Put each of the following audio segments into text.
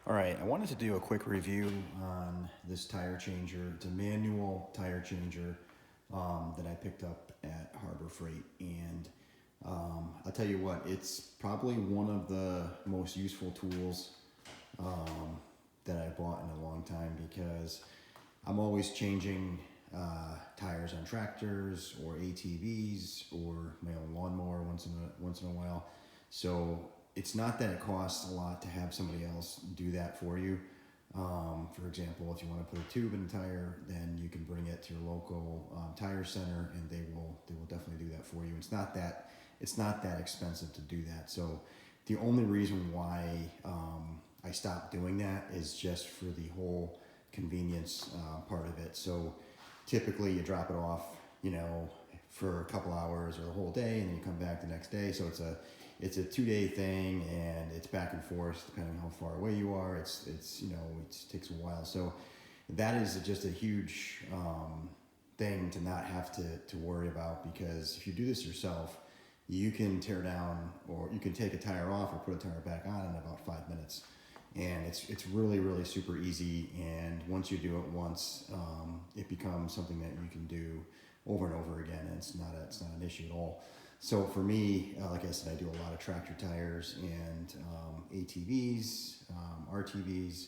All right, I wanted to do a quick review on this tire changer. It's a manual tire changer that I picked up at Harbor Freight, and I'll tell you what, it's probably one of the most useful tools that I bought in a long time because I'm always changing tires on tractors or ATVs or my own lawnmower once in a while. So it's not that it costs a lot to have somebody else do that for you. For example, if you want to put a tube in a tire, then you can bring it to your local tire center, and they will definitely do that for you. It's not that expensive to do that. So the only reason why I stopped doing that is just for the whole convenience part of it. So typically you drop it off, for a couple hours or the whole day, and then you come back the next day. So it's a 2-day thing, and it's back and forth depending on how far away you are. It takes a while. So that is just a huge thing to not have to worry about, because if you do this yourself, you can tear down, or you can take a tire off or put a tire back on in about 5 minutes. And it's really, really super easy. And once you do it once, it becomes something that you can do over and over again. And it's not an issue at all. So for me, like I said, I do a lot of tractor tires and ATVs, RTVs,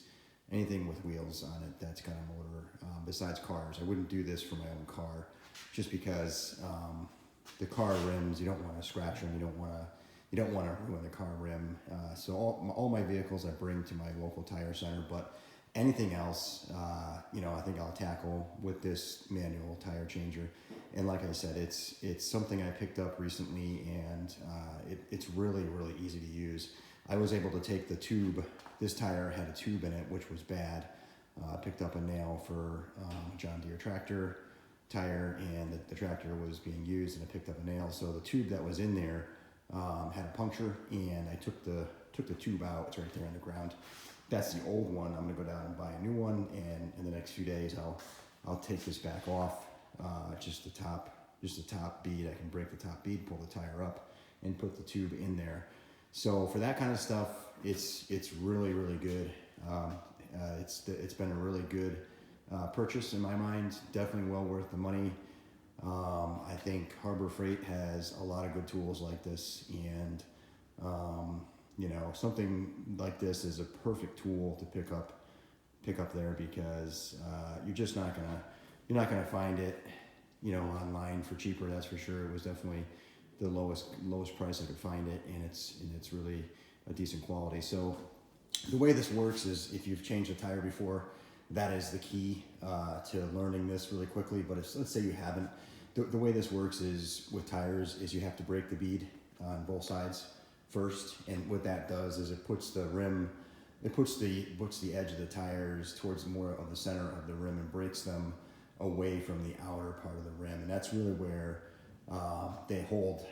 anything with wheels on it that's got a motor. Besides cars, I wouldn't do this for my own car, just because the car rims, you don't want to scratch them. You don't want to ruin the car rim. So all my vehicles I bring to my local tire center, but anything else, I think I'll tackle with this manual tire changer. And like I said, it's something I picked up recently, and it's really, really easy to use. I was able to take the tube. This tire had a tube in it, which was bad. I picked up a nail for a John Deere tractor tire, and the tractor was being used, and I picked up a nail. So the tube that was in there had a puncture, and I took the tube out. It's right there on the ground. That's the old one. I'm gonna go down and buy a new one, and in the next few days I'll take this back off, just the top bead. I can break the top bead, pull the tire up, and put the tube in there. So for that kind of stuff, it's really, really good. It's been a really good purchase in my mind. Definitely well worth the money. I think Harbor Freight has a lot of good tools like this, and something like this is a perfect tool to pick up there, because you're not gonna find it, online for cheaper. That's for sure. It was definitely the lowest price I could find it, and it's really a decent quality. So the way this works is, if you've changed a tire before, that is the key to learning this really quickly. But let's say you haven't, the way this works is, with tires, is you have to break the bead on both sides first. And what that does is it puts the edge of the tires towards more of the center of the rim, and breaks them away from the outer part of the rim. And that's really where they hold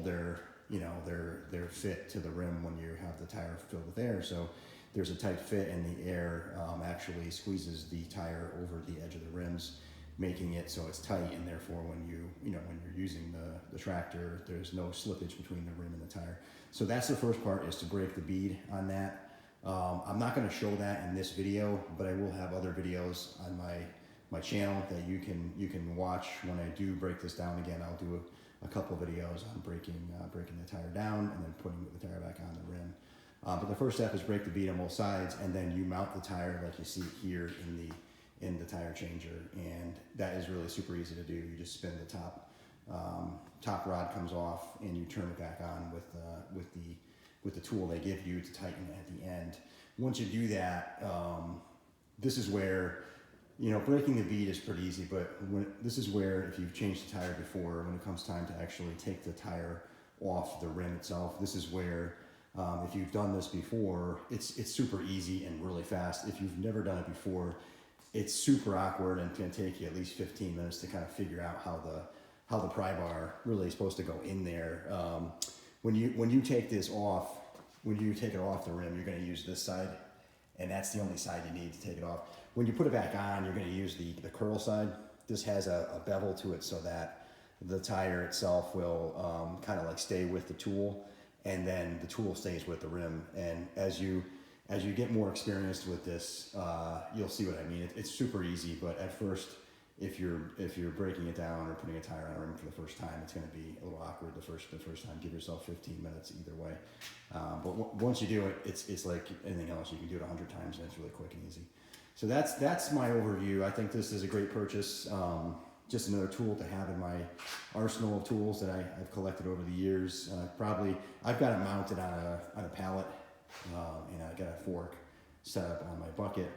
their fit to the rim when you have the tire filled with air. So there's a tight fit, and the air actually squeezes the tire over the edge of the rims, making it so it's tight. And therefore, when you're using the tractor, there's no slippage between the rim and the tire. So that's the first part, is to break the bead on that. I'm not going to show that in this video, but I will have other videos on my channel that you can watch when I do break this down again. I'll do a couple videos on breaking the tire down, and then putting the tire back on the rim. But the first step is break the bead on both sides, and then you mount the tire like you see here in the tire changer. And that is really super easy to do. You just spin the top rod comes off, and you turn it back on with the tool they give you to tighten it at the end. Once you do that, this is where, breaking the bead is pretty easy, but this is where, if you've changed the tire before, when it comes time to actually take the tire off the rim itself, this is where, if you've done this before, it's super easy and really fast. If you've never done it before, it's super awkward, and it's going to take you at least 15 minutes to kind of figure out how the pry bar really is supposed to go in there. When you take this off, when you take it off the rim, you're going to use this side, and that's the only side you need to take it off. When you put it back on, you're going to use the curl side. This has a bevel to it, so that the tire itself will kind of like stay with the tool, and then the tool stays with the rim. And as you as you get more experienced with this, you'll see what I mean. It's super easy, but at first, if you're breaking it down or putting a tire on a rim for the first time, it's going to be a little awkward the first time. Give yourself 15 minutes either way. But once you do it, it's like anything else. You can do it 100 times, and it's really quick and easy. So that's my overview. I think this is a great purchase. Just another tool to have in my arsenal of tools that I've collected over the years. I've got it mounted on a pallet, and I got a fork set up on my bucket,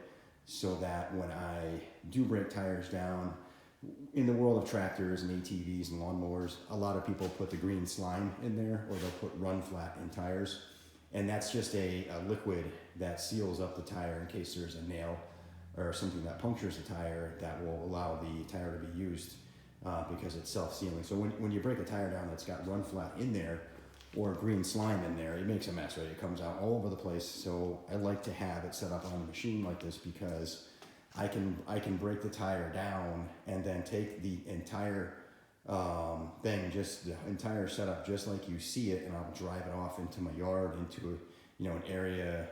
so that when I do break tires down, in the world of tractors and ATVs and lawnmowers, a lot of people put the green slime in there, or they'll put Run Flat in tires, and that's just a liquid that seals up the tire in case there's a nail or something that punctures the tire, that will allow the tire to be used, because it's self-sealing. So when you break a tire down that's got Run Flat in there or green slime in there, it makes a mess, right? It comes out all over the place. So I like to have it set up on a machine like this, because I can break the tire down and then take the entire thing, just the entire setup, just like you see it, and I'll drive it off into my yard, into an area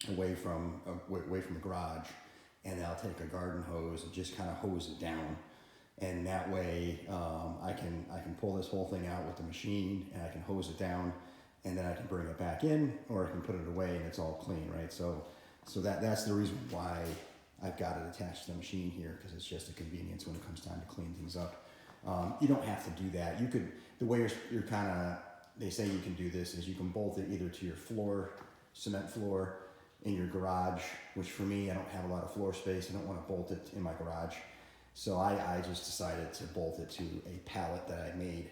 away from the garage, and I'll take a garden hose and just kind of hose it down, and that way I can pull this whole thing out with the machine, and I can hose it down, and then I can bring it back in, or I can put it away and it's all clean, right? So that's the reason why I've got it attached to the machine here, because it's just a convenience when it comes time to clean things up. You don't have to do that. You could, the way you're kind of, they say you can do this is you can bolt it either to your floor, cement floor in your garage, which for me, I don't have a lot of floor space. I don't want to bolt it in my garage. So I just decided to bolt it to a pallet that I made.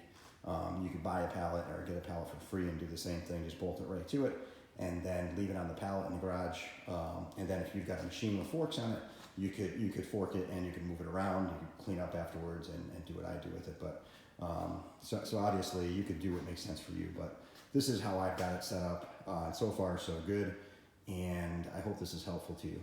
You could buy a pallet or get a pallet for free and do the same thing, just bolt it right to it, and then leave it on the pallet in the garage. And then if you've got a machine with forks on it, you could fork it and you can move it around. You can clean up afterwards and do what I do with it. But so obviously you could do what makes sense for you. But this is how I've got it set up. So far, so good. And I hope this is helpful to you.